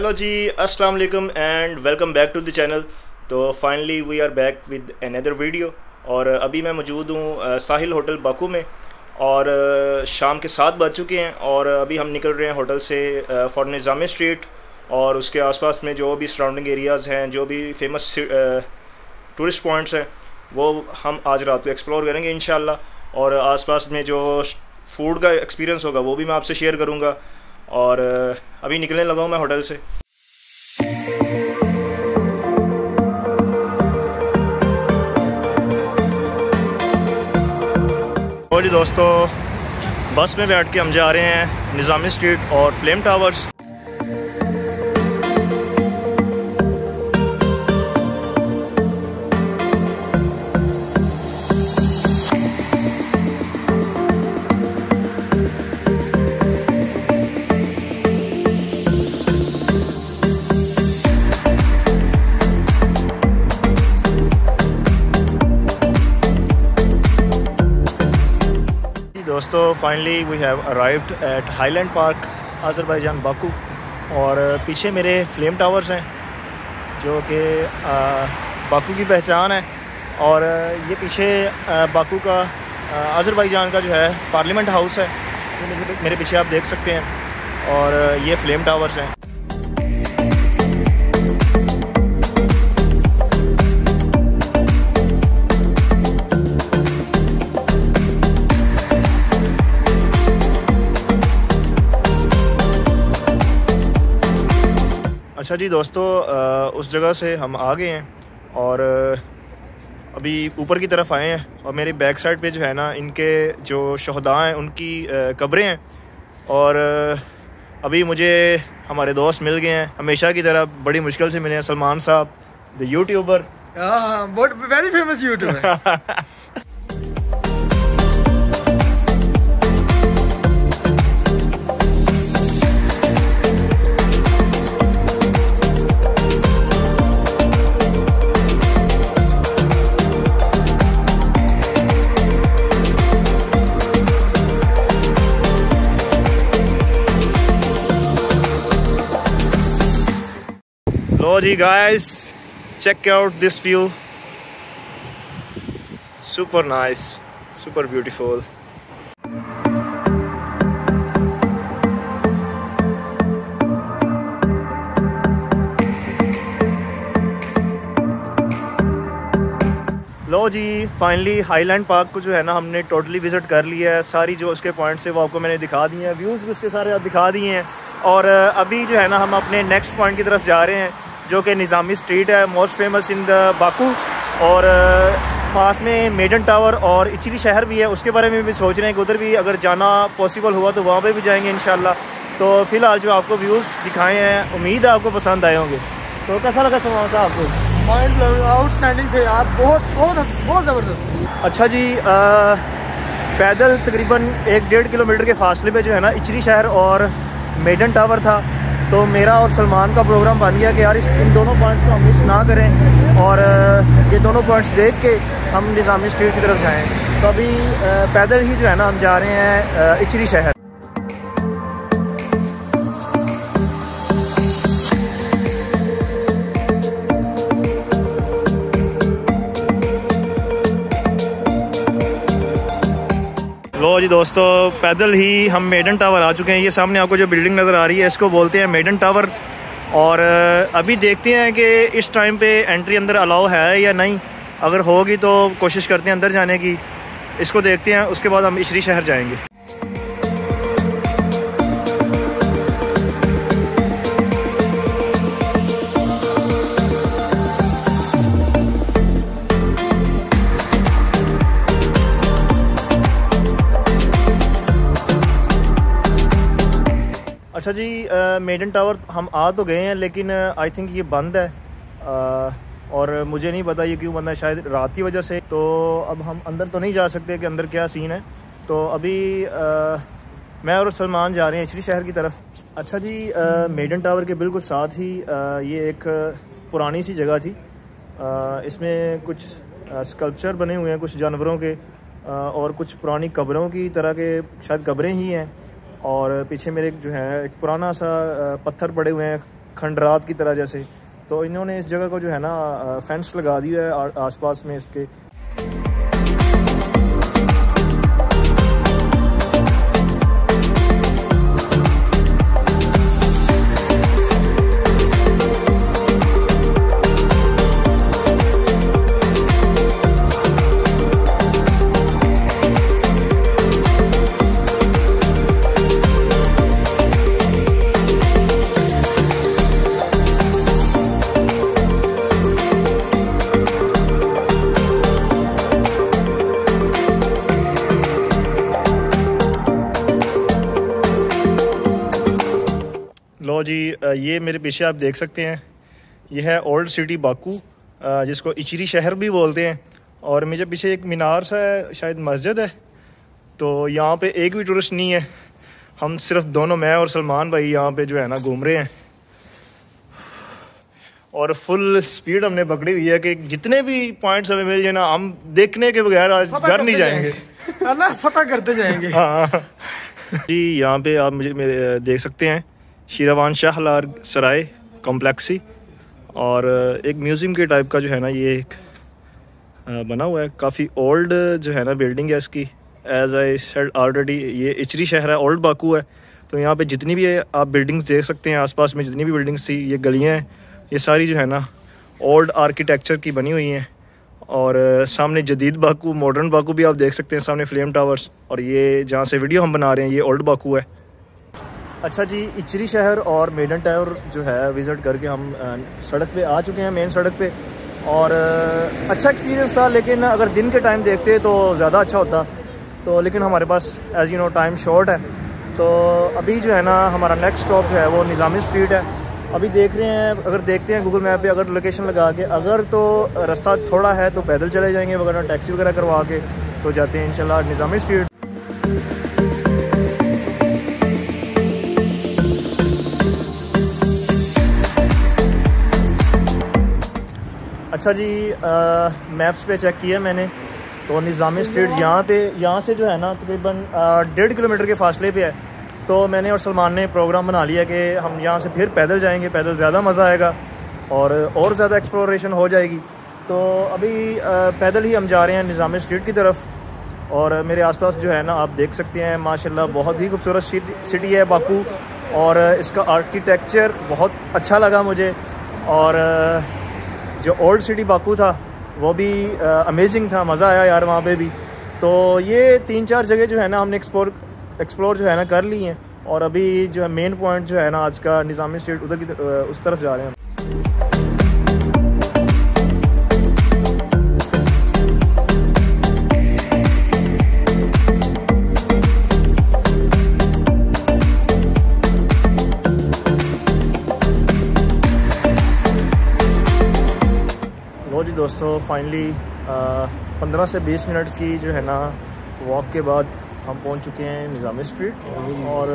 Hello जी, अस्सलाम वालेकुम and welcome back to the channel. तो finally we are back with another video. और अभी मैं मौजूद हूँ साहिल होटल बाकू में और शाम के 7 बज चुके हैं और अभी हम निकल रहे हैं होटल से फॉर निज़ामी स्ट्रीट और उसके आसपास में जो भी सराउंडिंग एरियाज़ हैं, जो भी फेमस टूरिस्ट पॉइंट्स हैं, वो हम आज रात को एक्सप्लोर करेंगे इंशाल्लाह। और आसपास में जो फूड का एक्सपीरियंस होगा वो भी मैं आपसे शेयर करूँगा। और अभी निकलने लगा हूँ मैं होटल से। और जी दोस्तों, बस में बैठ के हम जा रहे हैं निज़ामी स्ट्रीट और फ्लेम टावर्स। दोस्तों finally we have arrived at Highland Park Azerbaijan Baku. और पीछे मेरे फ्लेम टावर्स हैं जो कि बाकू की पहचान है। और ये पीछे बाकू का अज़रबैजान का जो है पार्लियामेंट हाउस है, ये मेरे पीछे आप देख सकते हैं। और ये फ्लेम टावर्स हैं। अच्छा जी दोस्तों, उस जगह से हम आ गए हैं और अभी ऊपर की तरफ आए हैं। और मेरी बैक साइड पे जो है ना, इनके जो शहदा हैं उनकी कब्रें हैं। और अभी मुझे हमारे दोस्त मिल गए हैं, हमेशा की तरह बड़ी मुश्किल से मिले हैं। Salman sahab, the YouTuber, very famous YouTuber. लो जी guys, check out this view, super nice, super beautiful। लो जी, फाइनली हाईलैंड पार्क को जो है ना हमने टोटली विज़िट कर लिया है। सारी जो उसके पॉइंट्स है वो आपको मैंने दिखा दिए हैं, व्यूज़ भी उसके सारे आप दिखा दिए हैं। और अभी जो है ना हम अपने नेक्स्ट पॉइंट की तरफ जा रहे हैं जो कि निज़ामी स्ट्रीट है, most famous in the Baku. और पास में मेडन टावर और इचली शहर भी है, उसके बारे में भी सोच रहे हैं कि उधर भी अगर जाना पॉसिबल हुआ तो वहाँ पे भी जाएंगे इंशाल्लाह। तो फ़िलहाल जो आपको व्यूज़ दिखाए हैं, उम्मीद है आपको पसंद आए होंगे। तो कैसा लगा सलमान साहब आपको? पॉइंट आउटस्टैंडिंग थे यार, बहुत ज़बरदस्त। अच्छा जी, पैदल तकरीबन 1-1.5 किलोमीटर के फासले पे जो है ना इचली शहर और मेडन टावर था। तो मेरा और सलमान का प्रोग्राम बन गया कि यार इन दोनों पॉइंट्स को हम मिस ना करें और ये दोनों पॉइंट्स देख के हम निज़ामी स्ट्रीट की तरफ जाएं। तो अभी पैदल ही जो है ना हम जा रहे हैं इचली शहर। लो जी दोस्तों, पैदल ही हम मेडन टावर आ चुके हैं। ये सामने आपको जो बिल्डिंग नज़र आ रही है इसको बोलते हैं मेडन टावर। और अभी देखते हैं कि इस टाइम पे एंट्री अंदर अलाउ है या नहीं। अगर होगी तो कोशिश करते हैं अंदर जाने की, इसको देखते हैं। उसके बाद हम इचली शहर जाएंगे। अच्छा जी, मेडन टावर हम आ तो गए हैं लेकिन आई थिंक ये बंद है। और मुझे नहीं पता ये क्यों बंद है, शायद रात की वजह से। तो अब हम अंदर तो नहीं जा सकते कि अंदर क्या सीन है। तो अभी मैं और सलमान जा रहे हैं इचली शहर की तरफ। अच्छा जी, मेडन टावर के बिल्कुल साथ ही ये एक पुरानी सी जगह थी। इसमें कुछ स्कल्पचर बने हुए हैं कुछ जानवरों के और कुछ पुरानी कब्रों की तरह के, शायद कब्रें ही हैं। और पीछे मेरे जो है एक पुराना सा पत्थर पड़े हुए हैं खंडरात की तरह जैसे। तो इन्होंने इस जगह को जो है ना फेंस लगा दिया है आसपास में इसके। लो जी, ये मेरे पीछे आप देख सकते हैं, ये है ओल्ड सिटी बाकू, जिसको इचरी शहर भी बोलते हैं। और मुझे पीछे एक मीनार सा है, शायद मस्जिद है। तो यहाँ पे एक भी टूरिस्ट नहीं है, हम सिर्फ दोनों, मैं और सलमान भाई यहाँ पे जो है ना घूम रहे हैं। और फुल स्पीड हमने पकड़ी हुई है कि जितने भी पॉइंट्स हमें मिल जाए ना, हम देखने के बगैर आज घर नहीं जाएंगे, अल्लाह फतह करते जाएंगे। हाँ जी, यहाँ पे आप मेरे देख सकते हैं शीरावान शाहलार सराय कॉम्प्लेक्सी, और एक म्यूज़ियम के टाइप का जो है ना ये एक बना हुआ है। काफ़ी ओल्ड जो है ना बिल्डिंग है इसकी। एज आई सेड ऑलरेडी, ये इचरी शहर है, ओल्ड बाकू है। तो यहाँ पे जितनी भी आप बिल्डिंग्स देख सकते हैं, आसपास में जितनी भी बिल्डिंग्स थी, ये गलियाँ हैं, ये सारी जो है ना ओल्ड आर्किटेक्चर की बनी हुई हैं। और सामने जदीद बाकू, मॉडर्न बाकू भी आप देख सकते हैं, सामने फ्लेम टावर्स। और ये जहाँ से वीडियो हम बना रहे हैं ये ओल्ड बाकू है। अच्छा जी, इचरी शहर और मेडन टावर जो है विज़िट करके हम सड़क पे आ चुके हैं, मेन सड़क पे। और अच्छा एक्सपीरियंस था, लेकिन अगर दिन के टाइम देखते तो ज़्यादा अच्छा होता। तो लेकिन हमारे पास as you know time short है। तो अभी जो है ना हमारा नेक्स्ट स्टॉप जो है वो निज़ामी स्ट्रीट है। अभी देख रहे हैं, अगर देखते हैं गूगल मैप पे, अगर लोकेशन लगा के, अगर तो रास्ता थोड़ा है तो पैदल चले जाएंगे, वगैरह टैक्सी वगैरह करवा के तो जाते हैं इंशाल्लाह निज़ामी स्ट्रीट। अच्छा जी, मैप्स पे चेक किया मैंने, तो निज़ामी स्ट्रीट यहाँ से जो है ना तकरीबन 1.5 किलोमीटर के फासले पे है। तो मैंने और सलमान ने प्रोग्राम बना लिया कि हम यहाँ से फिर पैदल जाएंगे, पैदल ज़्यादा मज़ा आएगा और ज़्यादा एक्सप्लोरेशन हो जाएगी। तो अभी पैदल ही हम जा रहे हैं निज़ामी स्ट्रीट की तरफ। और मेरे आसपास जो है ना आप देख सकते हैं, माशाल्लाह बहुत ही खूबसूरत सिटी है बाकू, और इसका आर्किटेक्चर बहुत अच्छा लगा मुझे। और जो ओल्ड सिटी बाकू था वो भी अमेजिंग था, मज़ा आया यार वहाँ पे भी। तो ये 3-4 जगह जो है ना हमने एक्सप्लोर जो है ना कर ली हैं। और अभी जो है मेन पॉइंट जो है ना आज का निज़ामी स्ट्रीट, उधर की उस तरफ जा रहे हैं। लो जी दोस्तों, फाइनली 15 से 20 मिनट की जो है ना वॉक के बाद हम पहुंच चुके हैं निज़ामी स्ट्रीट। और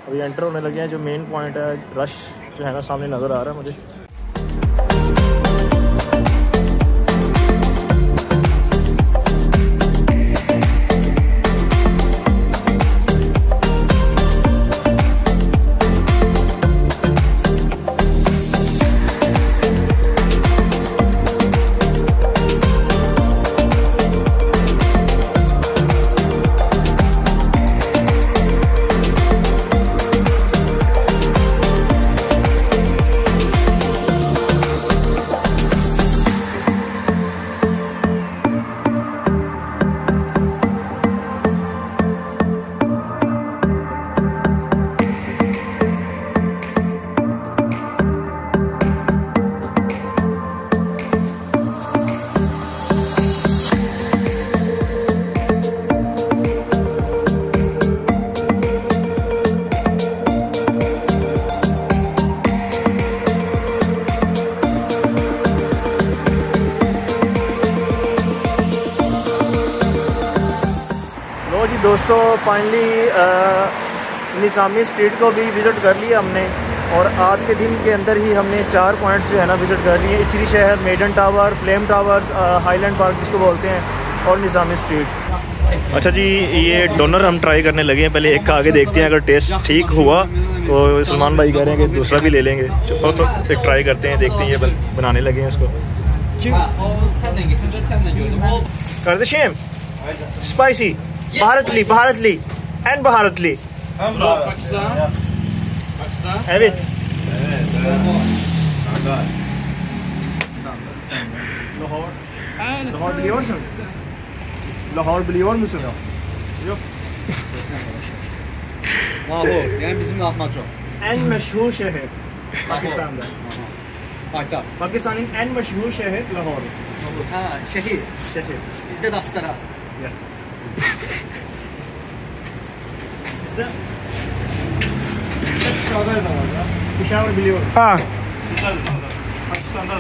अभी एंटर होने लगे हैं। जो मेन पॉइंट है, रश जो है ना सामने नज़र आ रहा है मुझे। जी दोस्तों, फाइनली निज़ामी स्ट्रीट को भी विज़िट कर लिया हमने। और आज के दिन के अंदर ही हमने 4 पॉइंट्स जो है ना विज़िट कर लिए। Icheri Sheher, Maiden tower, flame Towers, Highland Park जिसको बोलते हैं, और निज़ामी स्ट्रीट। अच्छा जी, ये डोनर हम ट्राई करने लगे हैं। पहले एक खा के देखते हैं, अगर टेस्ट ठीक हुआ तो सलमान भाई कह रहे हैं कि दूसरा भी ले लेंगे। फर्स्ट एक ट्राई करते हैं, देखते हैं। ये बनाने लगे हैं इसको। Kardeşim, spicy, baharatlı en baharatlı. Pakistan. Evet. Lahor biliyorsun? Lahor biliyor musun? Yok. Lahor. Yani bizim Lahmacun. En meşhur şehir Pakistan'da. Pakistan. Pakistan'ın en meşhur şehir Lahor. Ha, şehir. Bizde Dastara. Yes. Bizde Peshawar da var ya. Peshawar biliyorum. Ha. Sizler de Pakistan'da da.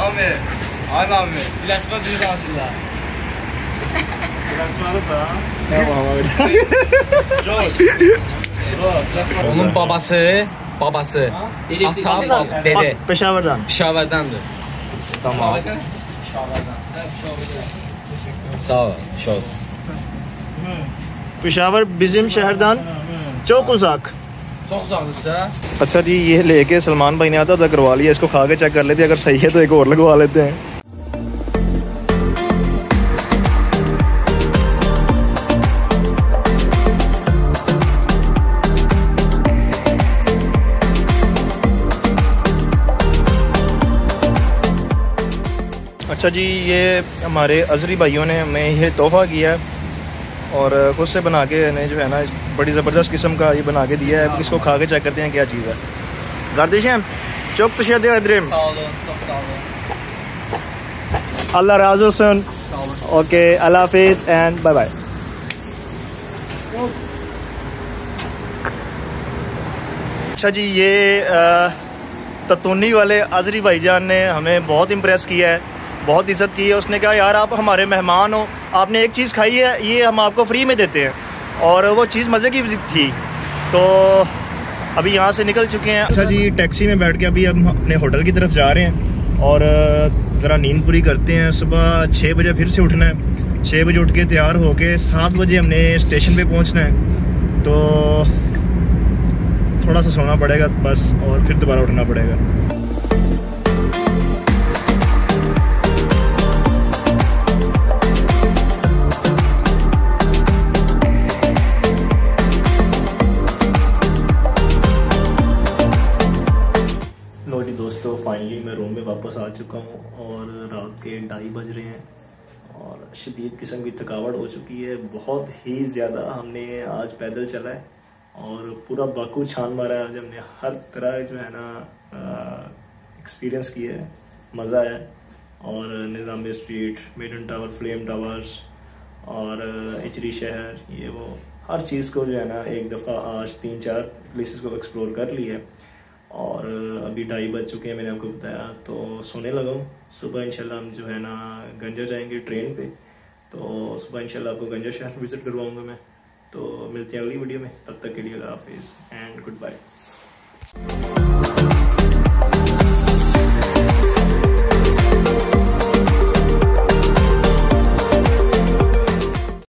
Abi. Plasma düğün açtılar. Onun babası, ata, dede. Peshawar'dan. Pişaver'dendir. Tamam. Sağ ol, şoz. Peshawar bizim şehirden çok uzak. Çok uzaktırsa. अच्छा जी, ये लेके सलमान भाई ने आधा करवा लिया। इसको खा के चेक कर लेते हैं, अगर सही है तो एक और लगवा लेते हैं। अच्छा जी, ये हमारे अजरी भाइयों ने हमें ये तोहफ़ा किया है और खुद से बना के इन्हें जो है ना बड़ी ज़बरदस्त किस्म का ये बना के दिया है। इसको खा के चेक करते हैं क्या चीज़ है। Kardeşim, çok teşekkür ederim. Sağ olun, çok sağ olun. Allah razı olsun. Sağ olun. Okay, Allah Hafiz and bye bye. अच्छा जी, ये ततूनी वाले अजरी भाईजान ने हमें बहुत इम्प्रेस किया है, बहुत इज़्ज़त की है। उसने कहा यार आप हमारे मेहमान हो, आपने एक चीज़ खाई है, ये हम आपको फ्री में देते हैं। और वो चीज़ मज़े की थी। तो अभी यहाँ से निकल चुके हैं। अच्छा जी, टैक्सी में बैठ के अभी हम अपने होटल की तरफ जा रहे हैं और ज़रा नींद पूरी करते हैं। सुबह 6 बजे फिर से उठना है। 6 बजे उठ के तैयार होके 7 बजे हमने स्टेशन पे पहुँचना है। तो थोड़ा सा सोना पड़ेगा बस, और फिर दोबारा उठना पड़ेगा। लो जी दोस्तों, फाइनली मैं रूम में वापस आ चुका हूँ और रात के 2:30 बज रहे हैं और शदीद किस्म की थकावट हो चुकी है। बहुत ही ज़्यादा हमने आज पैदल चला है और पूरा बाकू छान मारा है। आज हमने हर तरह जो है ना एक्सपीरियंस किया है, मज़ा आया। और Nizami street, maiden tower, flame towers और इचरी शहर, ये वो हर चीज़ को जो है ना एक दफ़ा आज 3-4 प्लेसेस को एक्सप्लोर कर लिया है। और अभी 2:30 बज चुके हैं, मैंने आपको बताया। तो सोने लगा हूँ। सुबह इंशाल्लाह हम जो है ना गंजा जाएंगे ट्रेन पे। तो सुबह इंशाल्लाह आपको गंजा शहर विज़िट करवाऊँगा मैं। तो मिलते हैं अगली वीडियो में, तब तक के लिए अल्लाह हाफिज़ एंड गुड बाय।